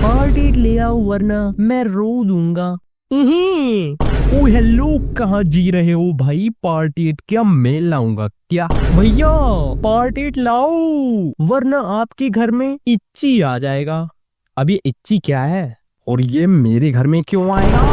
Party ले आओ वरना मैं रो दूंगा। ओ हेलो, कहाँ जी रहे हो भाई? पार्टी क्या मैं लाऊंगा क्या? भैया पार्टी लाओ वरना आपके घर में इच्ची आ जाएगा। अब ये इच्ची क्या है और ये मेरे घर में क्यों आएगा?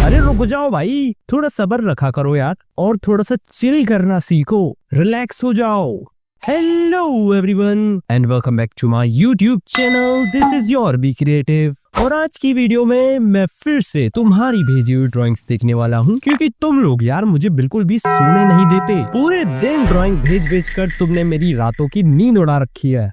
अरे रुक जाओ भाई, थोड़ा सब्र रखा करो यार और थोड़ा सा चिल करना सीखो, रिलैक्स हो जाओ। Hello everyone and welcome back to my YouTube channel. This is your be creative और आज की वीडियो में मैं फिर से तुम्हारी भेजी हुई ड्राइंग्स देखने वाला हूँ, क्योंकि तुम लोग यार मुझे बिल्कुल भी सोने नहीं देते। पूरे दिन ड्राइंग भेज कर तुमने मेरी रातों की नींद उड़ा रखी है।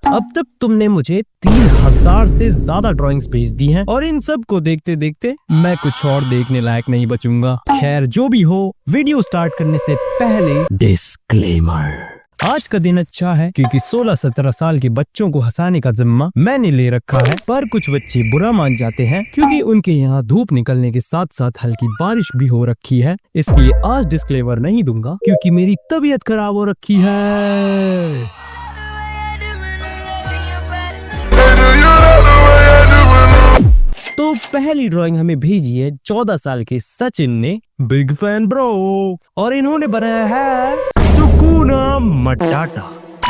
अब तक तुमने मुझे 3000 से ज्यादा ड्राइंग्स भेज दी हैं और इन सब को देखते देखते मैं कुछ और देखने लायक नहीं बचूंगा। खैर जो भी हो, वीडियो स्टार्ट करने से पहले डिस्क्लेमर। आज का दिन अच्छा है क्योंकि 16-17 साल के बच्चों को हंसाने का जिम्मा मैंने ले रखा है, पर कुछ बच्चे बुरा मान जाते हैं क्योंकि उनके यहाँ धूप निकलने के साथ साथ हल्की बारिश भी हो रखी है। इसलिए आज डिस्क्लेमर नहीं दूंगा क्योंकि मेरी तबीयत खराब हो रखी है। तो पहली ड्राइंग हमें भेजी है 14 साल के सचिन ने, बिग फैन ब्रो, और इन्होंने बनाया है सुकूना मटाटा।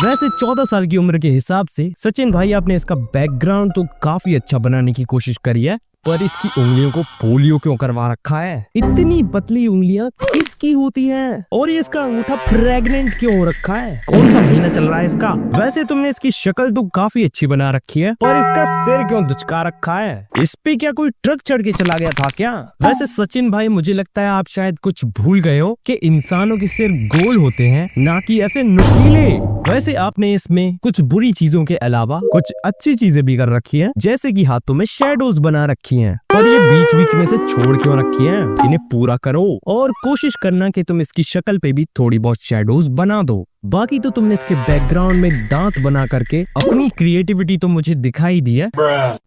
वैसे 14 साल की उम्र के हिसाब से सचिन भाई आपने इसका बैकग्राउंड तो काफी अच्छा बनाने की कोशिश करी है, पर इसकी उंगलियों को पोलियो क्यों करवा रखा है? इतनी पतली उंगलियां किसकी होती हैं? और ये इसका अंगूठा प्रेग्नेंट क्यों हो रखा है? कौन सा महीना चल रहा है इसका? वैसे तुमने इसकी शक्ल तो काफी अच्छी बना रखी है, पर इसका सिर क्यों दुचका रखा है? इस पे क्या कोई ट्रक चढ़ के चला गया था क्या? वैसे सचिन भाई मुझे लगता है आप शायद कुछ भूल गए हो कि इंसानों के सिर गोल होते हैं, ना कि ऐसे नुकीले। वैसे आपने इसमें कुछ बुरी चीजों के अलावा कुछ अच्छी चीजें भी कर रखी है, जैसे कि हाथों में शेडोज बना रखी हैं, पर ये बीच बीच में से छोड़ क्यों रखी हैं? इन्हें पूरा करो और कोशिश करना कि तुम इसकी शक्ल पे भी थोड़ी बहुत शेडोज बना दो। बाकी तो तुमने इसके बैकग्राउंड में दांत बना करके अपनी क्रिएटिविटी तो मुझे दिखाई दी है,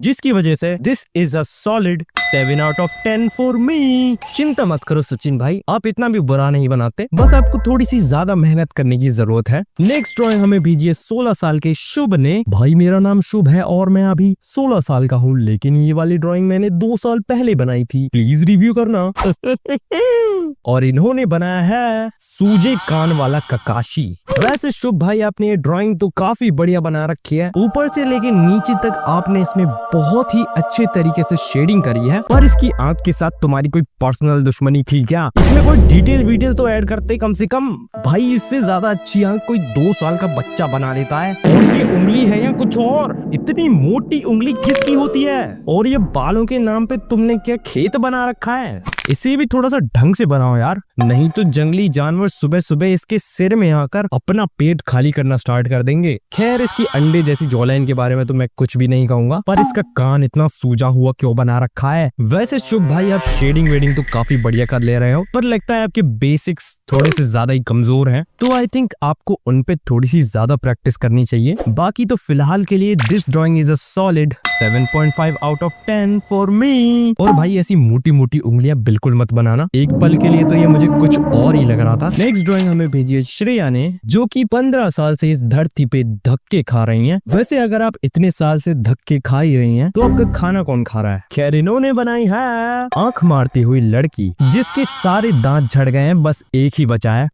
जिसकी वजह से this is a solid 7 out of 10 for me. चिंता मत करो सचिन भाई, आप इतना भी बुरा नहीं बनाते, बस आपको थोड़ी सी ज्यादा मेहनत करने की जरूरत है। नेक्स्ट ड्राइंग हमें भेजिए 16 साल के शुभ ने। भाई मेरा नाम शुभ है और मैं अभी 16 साल का हूँ, लेकिन ये वाली ड्राइंग मैंने 2 साल पहले बनाई थी, प्लीज रिव्यू करना। और इन्होंने बनाया है सूजे कान वाला ककाशी। वैसे शुभ भाई आपने ये ड्राइंग तो काफी बढ़िया बना रखी है, ऊपर से लेके नीचे तक आपने इसमें बहुत ही अच्छे तरीके से शेडिंग करी है, पर इसकी आंख के साथ तुम्हारी कोई पर्सनल दुश्मनी थी क्या? इसमें कोई डिटेल वीडियो तो ऐड करते कम से कम। भाई इससे ज्यादा अच्छी आंख कोई 2 साल का बच्चा बना लेता है। और ये उंगली है या कुछ और? इतनी मोटी उंगली किसकी होती है? और ये बालों के नाम पे तुमने क्या खेत बना रखा है? इसे भी थोड़ा सा ढंग से बनाओ यार, नहीं तो जंगली जानवर सुबह सुबह इसके सिर में आकर अपना पेट खाली करना स्टार्ट कर देंगे। खैर इसकी अंडे जैसी जॉलाइन के बारे में तो मैं कुछ भी नहीं कहूंगा, पर इसका कान इतना सूजा हुआ क्यों बना रखा है? वैसे शुभ भाई आप शेडिंग वेडिंग तो काफी बढ़िया कर ले रहे हो, पर लगता है आपके बेसिक्स थोड़े से ज्यादा ही कमजोर हैं, तो आई थिंक आपको उन पे थोड़ी सी ज्यादा प्रैक्टिस करनी चाहिए। बाकी तो फिलहाल के लिए this drawing is a solid 7.5 out of 10 for me. और भाई ऐसी मोटी मोटी उंगलियां बिल्कुल मत बनाना, एक पल के लिए तो ये मुझे कुछ और ही लग रहा था। नेक्स्ट ड्राइंग हमें भेजी है श्रेया ने, जो कि 15 साल से इस धरती पे धक्के खा रही हैं। वैसे अगर आप इतने साल से धक्के खा ही रही हैं, तो आपका खाना कौन खा रहा है? खैर इन्होंने बनाई है आंख मारती हुई लड़की, जिसके सारे दांत झड़ गए हैं, बस एक ही बचा है।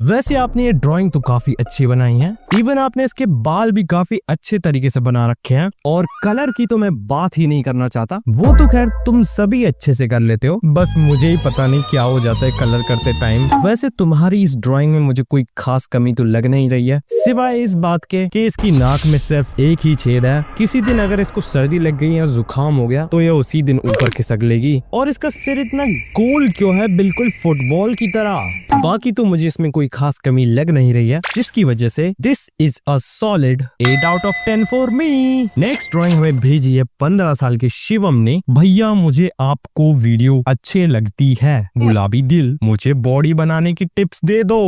वैसे आपने ये ड्राइंग तो काफी अच्छी बनाई है, इवन आपने इसके बाल भी काफी अच्छे तरीके से बना रखे हैं, और कलर की तो मैं बात ही नहीं करना चाहता, वो तो खैर तुम सभी अच्छे से कर लेते हो, बस मुझे ही पता नहीं क्या हो जाता है कलर करते टाइम। वैसे तुम्हारी इस ड्राइंग में मुझे कोई खास कमी तो लग नहीं रही है, सिवाय इस बात के कि इसकी नाक में सिर्फ एक ही छेद है। किसी दिन अगर इसको सर्दी लग गई या जुकाम हो गया तो ये उसी दिन ऊपर खिसक लेगी। और इसका सिर इतना गोल क्यों है, बिल्कुल फुटबॉल की तरह? बाकी तो मुझे इसमें कोई खास कमी लग नहीं रही है, जिसकी वजह से this is a solid 8 out of 10 for me. Next drawing हमें भेजी है 15 साल के शिवम ने। भैया मुझे आपको वीडियो अच्छे लगती है, गुलाबी दिल, मुझे बॉडी बनाने की टिप्स दे दो।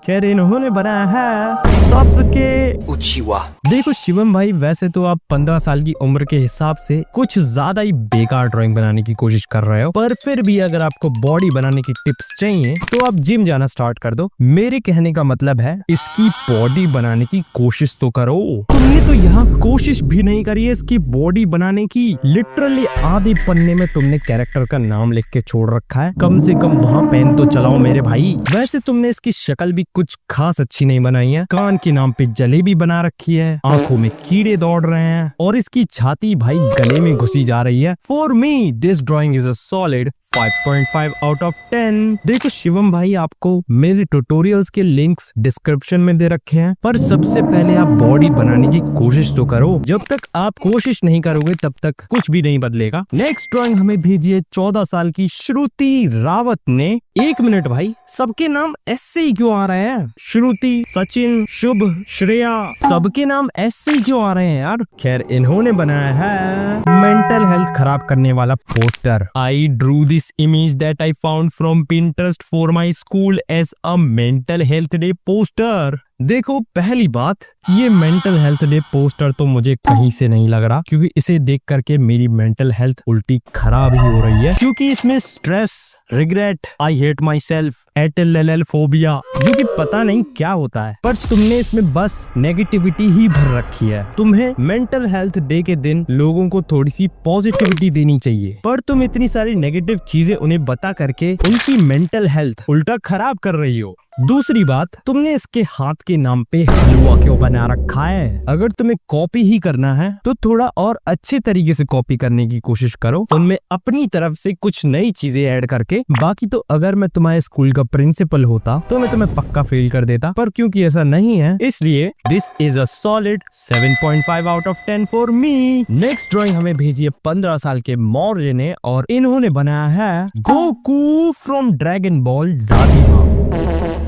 खैर इन्होंने बनाया है सासुके उचिवा। देखो शिवम भाई, वैसे तो आप 15 साल की उम्र के हिसाब से कुछ ज्यादा ही बेकार ड्राइंग बनाने की कोशिश कर रहे हो, पर फिर भी अगर आपको बॉडी बनाने की टिप्स चाहिए तो आप जिम जाना स्टार्ट कर दो। मेरे कहने का मतलब है इसकी बॉडी बनाने की कोशिश तो करो। तुमने तो यहाँ कोशिश भी नहीं करी है इसकी बॉडी बनाने की। लिटरली आधे पन्ने में तुमने कैरेक्टर का नाम लिख के छोड़ रखा है। कम से कम वहाँ पेन तो चलाओ मेरे भाई। वैसे तुमने इसकी शक्ल भी कुछ खास अच्छी नहीं बनाई है। कान के नाम पे जलेबी बना रखी है, आंखों में कीड़े दौड़ रहे हैं और इसकी छाती भाई गले में घुसी जा रही है। For me this drawing is a solid 5.5 out of 10। देखो शिवम भाई, आपको मेरे ट्यूटोरियल्स के लिंक्स डिस्क्रिप्शन में दे रखे हैं, पर सबसे पहले आप बॉडी बनाने की कोशिश तो करो। जब तक आप कोशिश नहीं करोगे तब तक कुछ भी नहीं बदलेगा। नेक्स्ट ड्राइंग हमें भेजी है 14 साल की श्रुति रावत ने। 1 मिनट भाई, सबके नाम ऐसे ही क्यों आ रहे हैं? श्रुति, सचिन, शुभ, श्रेया, सबके नाम ऐसे ही क्यों आ रहे हैं यार? खैर, इन्होंने बनाया है मेंटल हेल्थ खराब करने वाला poster. I drew this image that I found from Pinterest for my school as a mental health day poster। देखो, पहली बात, ये मेंटल हेल्थ डे पोस्टर तो मुझे कहीं से नहीं लग रहा, क्योंकि इसे देख करके मेरी मेंटल हेल्थ उल्टी खराब ही हो रही है। क्योंकि इसमें stress, regret, I hate myself, atelophobia, जो कि पता नहीं क्या होता है, पर तुमने इसमें बस नेगेटिविटी ही भर रखी है। तुम्हें मेंटल हेल्थ डे के दिन लोगों को थोड़ी सी पॉजिटिविटी देनी चाहिए, पर तुम इतनी सारी नेगेटिव चीजें उन्हें बता करके उनकी मेंटल हेल्थ उल्टा खराब कर रही हो। दूसरी बात, तुमने इसके हाथ के नाम पे हलवा क्यों बना रखा है? अगर तुम्हें कॉपी ही करना है तो थोड़ा और अच्छे तरीके से कॉपी करने की कोशिश करो, उनमें अपनी तरफ से कुछ नई चीजें ऐड करके। बाकी तो अगर मैं तुम्हारे स्कूल का प्रिंसिपल होता तो मैं तुम्हें पक्का फेल कर देता, पर क्योंकि ऐसा नहीं है इसलिए this is a solid 7.5 out of 10 for me. Next drawing हमें भेजी है 15 साल के मौर्य ने और इन्होंने बनाया है गोकू फ्रॉम ड्रैगन बॉल दादीमा।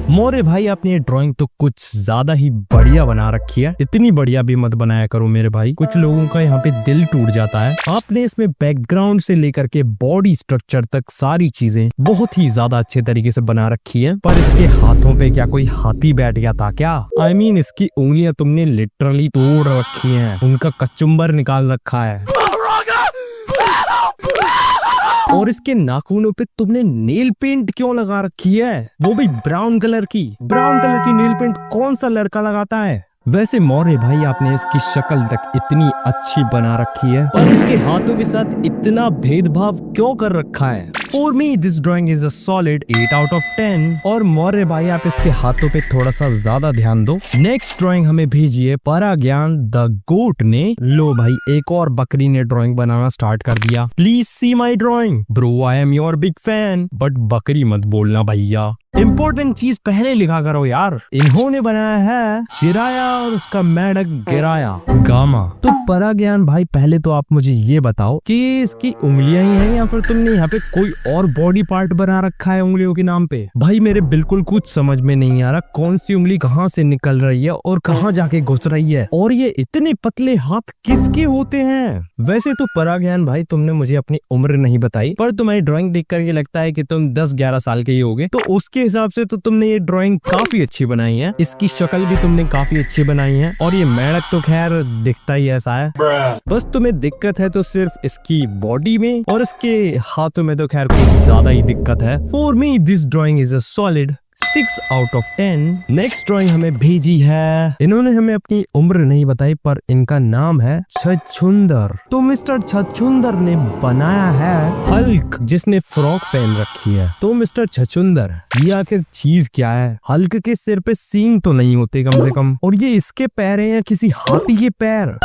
मोरे भाई, आपने ये ड्राइंग तो कुछ ज्यादा ही बढ़िया बना रखी है। इतनी बढ़िया भी मत बनाया करो मेरे भाई, कुछ लोगों का यहाँ पे दिल टूट जाता है। आपने इसमें बैकग्राउंड से लेकर के बॉडी स्ट्रक्चर तक सारी चीजें बहुत ही ज्यादा अच्छे तरीके से बना रखी है, पर इसके हाथों पे क्या कोई हाथी बैठ गया था क्या? I mean, इसकी उंगलियां तुमने लिटरली तोड़ रखी है, उनका कचुम्बर निकाल रखा है। और इसके नाखूनों पे तुमने नेल पेंट क्यों लगा रखी है? वो भी ब्राउन कलर की। ब्राउन कलर की नेल पेंट कौन सा लड़का लगाता है? वैसे मौर्य भाई, आपने इसकी शक्ल तक इतनी अच्छी बना रखी है, पर इसके हाथों के साथ इतना भेदभाव क्यों कर रखा है? For me this drawing is a solid 8 out of 10। और मौर्य भाई, आप इसके हाथों पे थोड़ा सा ज्यादा ध्यान दो। नेक्स्ट ड्राइंग हमें भेजी है पराज्ञान द गोट ने। लो भाई, एक और बकरी ने ड्राइंग बनाना स्टार्ट कर दिया। Please see my drawing bro, I am your big fan, but बकरी मत बोलना भैया। इम्पोर्टेंट चीज पहले लिखा करो यार। इन्होंने बनाया है चिराया और उसका मेढक गिराया गामा। तो पराज्ञान भाई, पहले तो आप मुझे ये बताओ कि इसकी उंगलियां ही हैं या फिर तुमने यहाँ पे कोई और बॉडी पार्ट बना रखा है उंगलियों के नाम पे? भाई मेरे बिल्कुल कुछ समझ में नहीं आ रहा, कौन सी उंगली कहाँ से निकल रही है और कहाँ जाके घुस रही है, और ये इतने पतले हाथ किसके होते हैं? वैसे तो पराज्ञान भाई, तुमने मुझे अपनी उम्र नहीं बताई, पर तुम्हारी ड्राइंग देख करके लगता है कि तुम 10-11 साल के ही होगे, तो उसके हिसाब से तो तुमने ये ड्राइंग काफी अच्छी बनाई है। इसकी शक्ल भी तुमने काफी अच्छी बनाई है, और ये मेढक तो खैर दिखता ही ऐसा है। बस तुम्हें दिक्कत है तो सिर्फ इसकी बॉडी में, और इसके हाथों में तो खैर कुछ ज्यादा ही दिक्कत है। For me this drawing is a solid 6 out of 10। Next drawing हमें भेजी है, इन्होंने हमें अपनी उम्र नहीं बताई, पर इनका नाम है छछुंदर। तो मिस्टर छछुंदर ने बनाया है हल्क, जिसने फ्रॉक पहन रखी है। तो मिस्टर छछुंदर, ये आखिर चीज क्या है? हल्क के सिर पे सींग तो नहीं होते कम से कम, और ये इसके पैर हैं या किसी हाथी के पैर?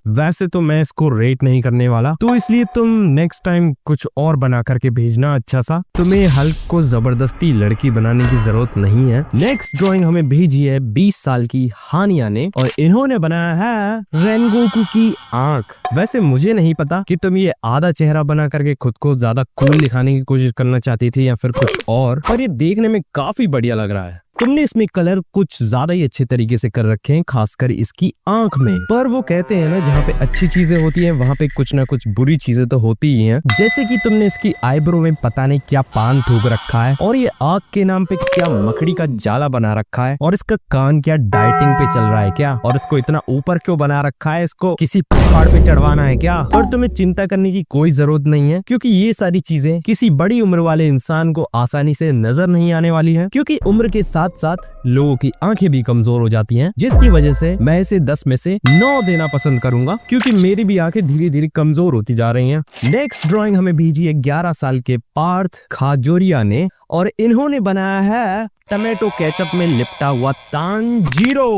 वैसे तो मैं इसको रेट नहीं करने वाला, तो इसलिए तुम नेक्स्ट टाइम कुछ और बना करके भेजना अच्छा सा। तुम्हें हल्क को जबरदस्ती लड़की बनाने की जरूरत नहीं है। नेक्स्ट ड्राइंग हमें भेजी है 20 साल की हानिया ने, और इन्होंने बनाया है रेनगोकू की आंख। वैसे मुझे नहीं पता कि तुम ये आधा चेहरा बना करके खुद को ज्यादा कूल दिखाने की कोशिश करना चाहती थी या फिर कुछ और, पर ये देखने में काफी बढ़िया लग रहा है। तुमने इसमें कलर कुछ ज्यादा ही अच्छे तरीके से कर रखे हैं, खासकर इसकी आंख में। पर वो कहते हैं ना, जहाँ पे अच्छी चीजें होती हैं वहाँ पे कुछ ना कुछ बुरी चीजें तो होती ही हैं। जैसे कि तुमने इसकी आईब्रो में पता नहीं क्या पान थूक रखा है, और ये आंख के नाम पे क्या मकड़ी का जाला बना रखा है, और इसका कान क्या डाइटिंग पे चल रहा है क्या, और इसको इतना ऊपर क्यों बना रखा है, इसको किसी पहाड़ पे चढ़वाना है क्या। पर तुम्हें चिंता करने की कोई जरूरत नहीं है, क्योंकि ये सारी चीजें किसी बड़ी उम्र वाले इंसान को आसानी से नजर नहीं आने वाली है, क्योंकि उम्र के साथ साथ लोगों की आंखें भी कमजोर हो जाती हैं, जिसकी वजह से मैं इसे 10 में से 9 देना पसंद करूंगा, क्योंकि मेरी भी आंखें धीरे धीरे कमजोर होती जा रही हैं। नेक्स्ट ड्राइंग हमें भेजी है 11 साल के पार्थ खाजोरिया ने, और इन्होंने बनाया है टमाटो केचप में लिपटा हुआ तांजीरो।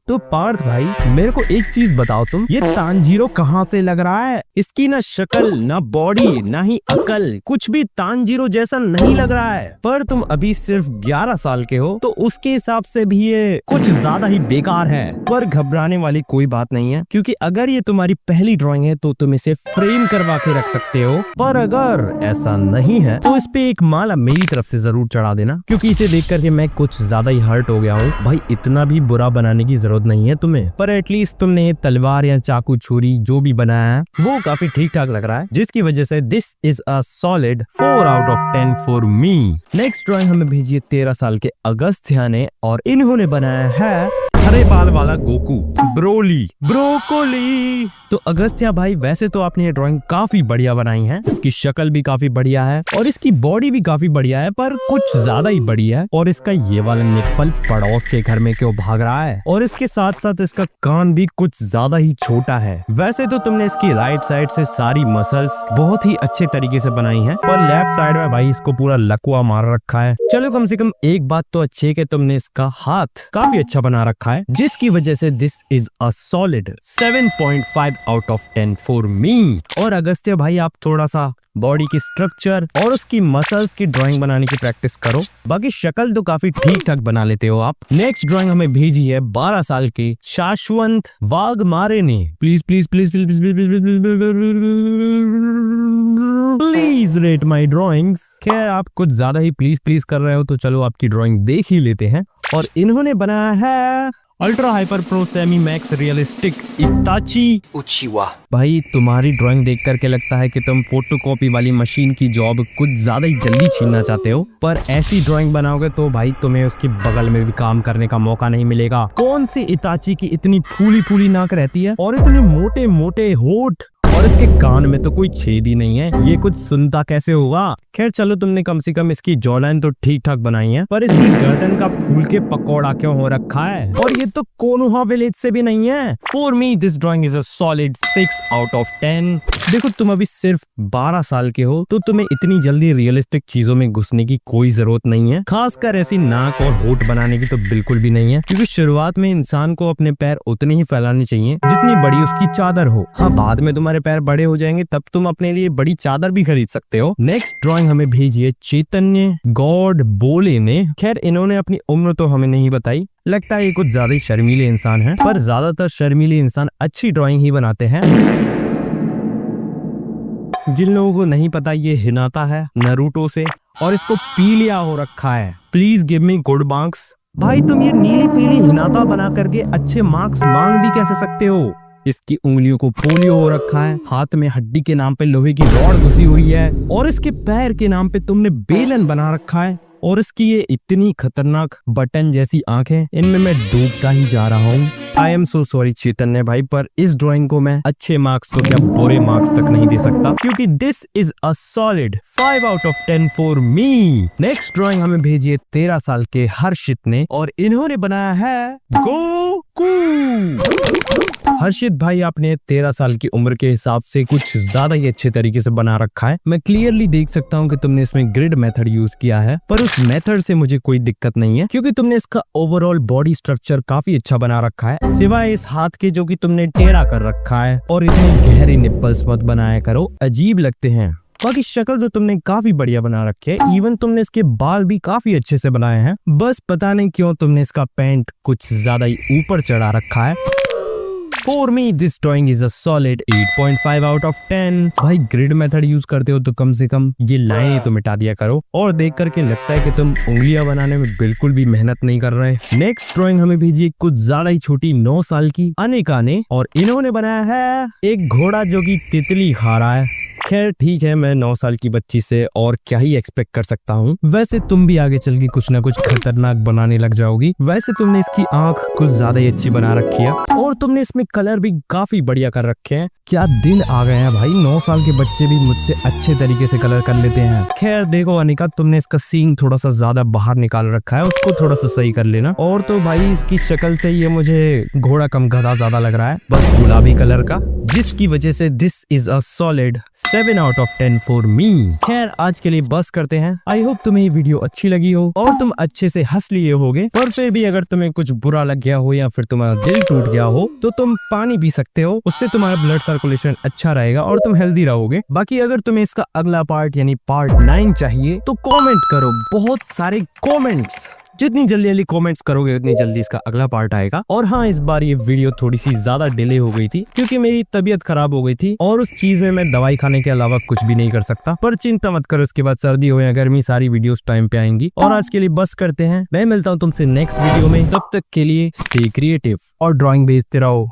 तो पार्थ भाई, मेरे को एक चीज बताओ, तुम ये तांजीरो कहाँ से लग रहा है? इसकी ना शक्ल, ना बॉडी, ना ही अकल, कुछ भी तांजीरो जैसा नहीं लग रहा है। पर तुम अभी सिर्फ 11 साल के हो, तो उसके हिसाब से भी ये कुछ ज्यादा ही बेकार है। पर घबराने वाली कोई बात नहीं है, क्योंकि अगर ये तुम्हारी पहली ड्राइंग है तो तुम इसे फ्रेम करवा के रख सकते हो। पर अगर ऐसा नहीं है तो इस पे एक माला मेरी तरफ से जरूर चढ़ा देना, क्योंकि इसे देख करके मैं कुछ ज्यादा ही हर्ट हो गया हूँ। भाई, इतना भी बुरा बनाने की जरूरत नहीं है तुम्हें, पर एटलीस्ट तुमने तलवार या चाकू छुरी जो भी बनाया है वो काफी ठीक ठाक लग रहा है, जिसकी वजह से this is a solid 4 out of 10 for me. Next drawing हमें भेजी है 13 साल के अगस्त्या ने, और इन्होंने बनाया है हरे बाल वाला गोकू ब्रोकोली। तो अगस्त्या भाई, वैसे तो आपने ये ड्राइंग काफी बढ़िया बनाई है, इसकी शक्ल भी काफी बढ़िया है और इसकी बॉडी भी काफी बढ़िया है, पर कुछ ज्यादा ही बढ़िया है। और इसका ये वाला निप्पल पड़ोस के घर में क्यों भाग रहा है, और इसके साथ साथ इसका कान भी कुछ ज्यादा ही छोटा है। वैसे तो तुमने इसकी राइट साइड से सारी मसल्स बहुत ही अच्छे तरीके से बनाई है, पर लेफ्ट साइड में भाई इसको पूरा लकवा मार रखा है। चलो, कम से कम एक बात तो अच्छी है कि तुमने इसका हाथ काफी अच्छा बना रखा है, जिसकी वजह से this is a solid 7.5 out of 10 for me. और अगस्त्य भाई, आप थोड़ा सा बॉडी की स्ट्रक्चर और उसकी मसल्स की ड्राइंग बनाने की प्रैक्टिस करो, बाकी शक्ल तो काफी ठीक ठाक बना लेते हो आप। नेक्स्ट ड्राइंग हमें भेजी है 12 साल के शाश्वंत वाघमारे ने। Please please please please please please please rate my drawings. खैर, आप कुछ ज्यादा ही प्लीज प्लीज कर रहे हो, तो चलो आपकी ड्राइंग देख ही लेते हैं। और इन्होंने बनाया है ultra hyper pro semi max realistic Itachi Uchiha. भाई, तुम्हारी ड्राइंग देख करके लगता है कि तुम फोटोकॉपी वाली मशीन की जॉब कुछ ज्यादा ही जल्दी छीनना चाहते हो, पर ऐसी ड्राइंग बनाओगे तो भाई तुम्हें उसके बगल में भी काम करने का मौका नहीं मिलेगा। कौन सी इताची की इतनी फूली फूली नाक रहती है और इतने मोटे मोटे होठ, और इसके कान में तो कोई छेद ही नहीं है, ये कुछ सुनता कैसे होगा। खैर चलो, तुमने कम से कम इसकी जॉलाइन तो ठीक ठाक बनाई है, पर इसकी गर्दन का फूल के पकौड़ा क्यों हो रखा है, और ये तो कोनोहा विलेज से भी नहीं है। For me this drawing is a solid 6 out of 10। देखो, तुम अभी सिर्फ 12 साल के हो, तो तुम्हें इतनी जल्दी रियलिस्टिक चीजों में घुसने की कोई जरूरत नहीं है, खासकर ऐसी नाक और होठ बनाने की तो बिल्कुल भी नहीं है, क्योंकि शुरुआत में इंसान को अपने पैर उतने ही फैलाने चाहिए जितनी बड़ी उसकी चादर हो। हाँ, बाद में तुम्हारे पैर बड़े हो जाएंगे, तब तुम अपने लिए बड़ी चादर भी खरीद सकते हो। नेक्स्ट ड्राइंग हमें भेजी है चैतन्य गॉड बोले ने। खैर, इन्होंने अपनी उम्र तो हमें नहीं बताई, लगता है ये कुछ ज्यादा ही शर्मीले इंसान हैं, पर ज्यादातर शर्मीले इंसान अच्छी ड्राइंग ही बनाते हैं। जिन लोगों को नहीं पता, ये हिनाता है नारुतो से, और इसको पीलिया हो रखा है। Please give me good marks. भाई, तुम ये नीली पीली हिनाता बना करके अच्छे मार्क्स मांग भी कैसे सकते हो? इसकी उंगलियों को पोलियो हो रखा है, हाथ में हड्डी के नाम पे लोहे की रॉड घुसी हुई है, और इसके पैर के नाम पे तुमने बेलन बना रखा है, और इसकी ये इतनी खतरनाक बटन जैसी आंखें, इनमें मैं डूबता ही जा रहा हूँ। आई एम सो सॉरी चैतन्य भाई, पर इस ड्राइंग को मैं अच्छे मार्क्स तो क्या बुरे मार्क्स तक नहीं दे सकता, क्योंकि this is a solid 5 out of 10 for me. Next drawing हमें भेजी है 13 साल के हर्षित ने, और इन्होंने बनाया है गोकू। हर्षित भाई, आपने 13 साल की उम्र के हिसाब से कुछ ज्यादा ही अच्छे तरीके से बना रखा है। मैं क्लियरली देख सकता हूँ कि तुमने इसमें ग्रिड मेथड यूज किया है, पर उस मेथड से मुझे कोई दिक्कत नहीं है, क्योंकि तुमने इसका ओवरऑल बॉडी स्ट्रक्चर काफी अच्छा बना रखा है, सिवाय इस हाथ के जो कि तुमने टेढ़ा कर रखा है। और इतने गहरे निप्पल्स मत बनाया करो, अजीब लगते हैं। बाकी शक्ल तो तुमने काफी बढ़िया बना रखी है, इवन तुमने इसके बाल भी काफी अच्छे से बनाए हैं। बस पता नहीं क्यों तुमने इसका पैंट कुछ ज्यादा ही ऊपर चढ़ा रखा है। For me this drawing is a solid 8.5 out of 10। भाई ग्रिड मेथड यूज करते हो तो कम से कम ये लाइनें तो मिटा दिया करो, और देख करके लगता है कि तुम उंगलियां बनाने में बिल्कुल भी मेहनत नहीं कर रहे। नेक्स्ट ड्राइंग हमें भेजी कुछ ज्यादा ही छोटी 9 साल की अनिका ने, और इन्होंने बनाया है एक घोड़ा जो कि तितली खा रहा है। खैर ठीक है, मैं 9 साल की बच्ची से और क्या ही एक्सपेक्ट कर सकता हूँ। वैसे तुम भी आगे चल के कुछ ना कुछ खतरनाक बनाने लग जाओगी। वैसे तुमने इसकी आंख कुछ ज्यादा ही अच्छी बना रखी है, और तुमने इसमें कलर भी काफी बढ़िया कर रखे हैं। क्या दिन आ गए हैं भाई, 9 साल के बच्चे भी मुझसे अच्छे तरीके से कलर कर लेते हैं। खैर देखो अनिका, तुमने इसका सींग थोड़ा सा ज्यादा बाहर निकाल रखा है, उसको थोड़ा सा सही कर लेना। और तो भाई इसकी शक्ल से ये मुझे घोड़ा कम गधा ज्यादा लग रहा है, बस गुलाबी कलर का, जिसकी वजह से this is a solid 7 out of 10 for me. खैर आज के लिए बस करते हैं। आई होप तुम्हें ये वीडियो अच्छी लगी हो और तुम अच्छे से हंस लिए होगे, पर फिर भी अगर तुम्हें कुछ बुरा लग गया हो या फिर तुम्हारा दिल टूट गया हो तो तुम पानी पी सकते हो, उससे तुम्हारा ब्लड सर्कुलेशन अच्छा रहेगा और तुम हेल्दी रहोगे। बाकी अगर तुम्हें इसका अगला पार्ट यानी पार्ट 9 चाहिए तो कमेंट करो, बहुत सारे कमेंट्स। जितनी जल्दी कमेंट्स करोगे उतनी जल्दी इसका अगला पार्ट आएगा। और हाँ, इस बार ये वीडियो थोड़ी सी ज्यादा डिले हो गई थी क्योंकि मेरी तबीयत खराब हो गई थी, और उस चीज में मैं दवाई खाने के अलावा कुछ भी नहीं कर सकता। पर चिंता मत करो, इसके बाद सर्दी हो या गर्मी सारी वीडियोस टाइम पे आएंगी। और आज के लिए बस करते हैं, मैं मिलता हूँ तुमसे नेक्स्ट वीडियो में। तब तक के लिए स्टे क्रिएटिव और ड्राइंग भेजते रहो।